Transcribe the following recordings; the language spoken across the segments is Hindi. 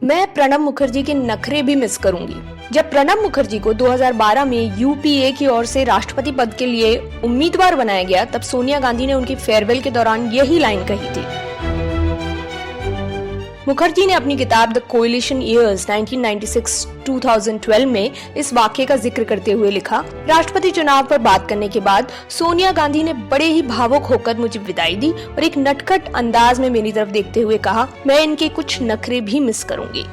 मैं प्रणब मुखर्जी के नखरे भी मिस करूंगी। जब प्रणब मुखर्जी को 2012 में यूपीए की ओर से राष्ट्रपति पद के लिए उम्मीदवार बनाया गया, तब सोनिया गांधी ने उनकी फेयरवेल के दौरान यही लाइन कही थी। मुखर्जी ने अपनी किताब द कोएलिशन ईयर्स 1996-2012 में इस वाक्य का जिक्र करते हुए लिखा, राष्ट्रपति चुनाव पर बात करने के बाद सोनिया गांधी ने बड़े ही भावुक होकर मुझे विदाई दी और एक नटखट अंदाज में मेरी तरफ देखते हुए कहा, मैं इनके कुछ नखरे भी मिस करूंगी।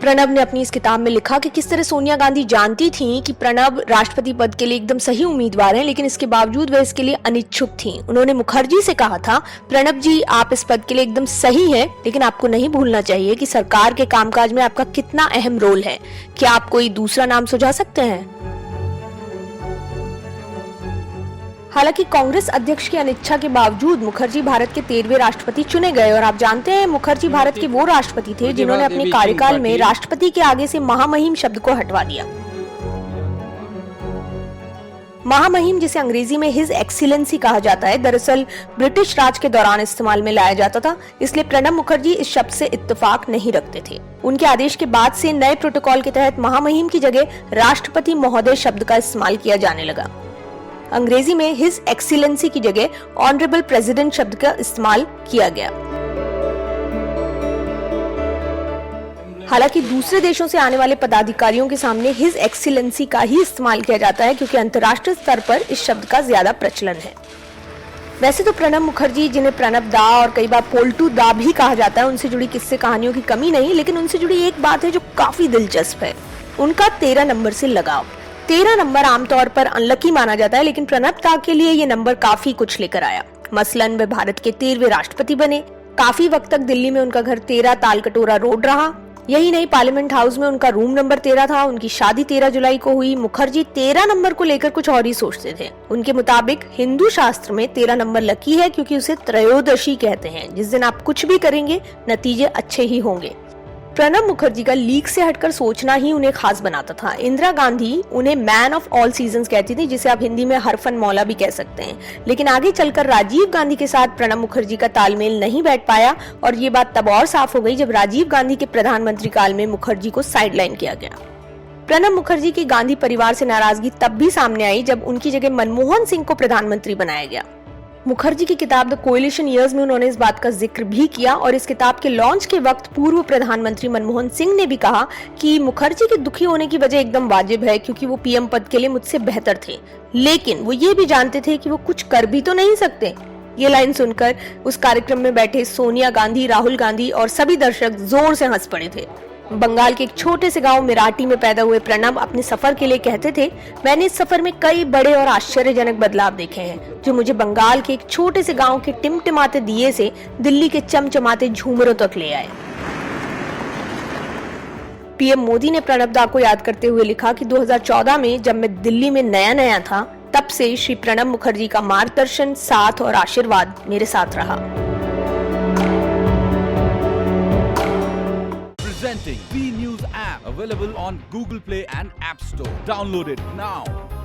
प्रणब ने अपनी इस किताब में लिखा कि किस तरह सोनिया गांधी जानती थीं कि प्रणब राष्ट्रपति पद के लिए एकदम सही उम्मीदवार हैं, लेकिन इसके बावजूद वह इसके लिए अनिच्छुक थीं। उन्होंने मुखर्जी से कहा था, प्रणब जी आप इस पद के लिए एकदम सही हैं, लेकिन आपको नहीं भूलना चाहिए कि सरकार के कामकाज में आपका कितना अहम रोल है। क्या आप कोई दूसरा नाम सुझा सकते हैं? हालांकि कांग्रेस अध्यक्ष की अनिच्छा के बावजूद मुखर्जी भारत के 13वें राष्ट्रपति चुने गए और आप जानते हैं मुखर्जी भारत के वो राष्ट्रपति थे जिन्होंने अपने कार्यकाल में राष्ट्रपति के आगे से महामहिम शब्द को हटवा दिया। महामहिम, जिसे अंग्रेजी में हिज एक्सीलेंसी कहा जाता है, दरअसल ब्रिटिश राज के दौरान इस्तेमाल में लाया जाता था, इसलिए प्रणब मुखर्जी इस शब्द से इत्तेफाक नहीं रखते थे। उनके आदेश के बाद से नए प्रोटोकॉल के तहत महामहिम की जगह राष्ट्रपति महोदय शब्द का इस्तेमाल किया जाने लगा। अंग्रेजी में हिज एक्सीलेंसी की जगह ऑनरेबल प्रेसिडेंट शब्द का इस्तेमाल किया गया। हालांकि दूसरे देशों से आने वाले पदाधिकारियों के सामने हिज एक्सीलेंसी का ही इस्तेमाल किया जाता है, क्योंकि अंतर्राष्ट्रीय स्तर पर इस शब्द का ज्यादा प्रचलन है। वैसे तो प्रणब मुखर्जी, जिन्हें प्रणब दा और कई बार पोल्टू दा भी कहा जाता है, उनसे जुड़ी किस्से कहानियों की कमी नहीं, लेकिन उनसे जुड़ी एक बात है जो काफी दिलचस्प है, उनका 13 नंबर से लगाव। 13 नंबर आमतौर पर अनलकी माना जाता है, लेकिन प्रणब दा के लिए ये नंबर काफी कुछ लेकर आया। मसलन वे भारत के 13वें राष्ट्रपति बने। काफी वक्त तक दिल्ली में उनका घर 13 तालकटोरा रोड रहा। यही नहीं, पार्लियामेंट हाउस में उनका रूम नंबर 13 था। उनकी शादी 13 जुलाई को हुई। मुखर्जी 13 नंबर को लेकर कुछ और ही सोचते थे। उनके मुताबिक हिंदू शास्त्र में 13 नंबर लकी है, क्योंकि उसे त्रयोदशी कहते हैं, जिस दिन आप कुछ भी करेंगे नतीजे अच्छे ही होंगे। प्रणब मुखर्जी का लीक से हटकर सोचना ही उन्हें खास बनाता था। इंदिरा गांधी उन्हें मैन ऑफ ऑल सीजन्स कहती थी, जिसे आप हिंदी में हरफन मौला भी कह सकते हैं। लेकिन आगे चलकर राजीव गांधी के साथ प्रणब मुखर्जी का तालमेल नहीं बैठ पाया, और ये बात तब और साफ हो गई जब राजीव गांधी के प्रधानमंत्री काल में मुखर्जी को साइडलाइन किया गया। प्रणब मुखर्जी की गांधी परिवार से नाराजगी तब भी सामने आई जब उनकी जगह मनमोहन सिंह को प्रधानमंत्री बनाया गया। मुखर्जी की किताब द कोएलिशन ईयर्स में उन्होंने इस बात का जिक्र भी किया, और इस किताब के लॉन्च के वक्त पूर्व प्रधानमंत्री मनमोहन सिंह ने भी कहा कि मुखर्जी के दुखी होने की वजह एकदम वाजिब है, क्योंकि वो पीएम पद के लिए मुझसे बेहतर थे, लेकिन वो ये भी जानते थे कि वो कुछ कर भी तो नहीं सकते। ये लाइन सुनकर उस कार्यक्रम में बैठे सोनिया गांधी, राहुल गांधी और सभी दर्शक जोर से हंस पड़े थे। बंगाल के एक छोटे से गांव मिराटी में पैदा हुए प्रणब अपने सफर के लिए कहते थे, मैंने इस सफर में कई बड़े और आश्चर्यजनक बदलाव देखे हैं, जो मुझे बंगाल के एक छोटे से गांव के टिमटिमाते दिए से दिल्ली के चमचमाते झूमरों तक ले आए। पीएम मोदी ने प्रणब दा को याद करते हुए लिखा कि 2014 में जब मैं दिल्ली में नया था, तब से श्री प्रणब मुखर्जी का मार्गदर्शन, साथ और आशीर्वाद मेरे साथ रहा। Presenting B News app, available on Google Play and App Store. Download it now.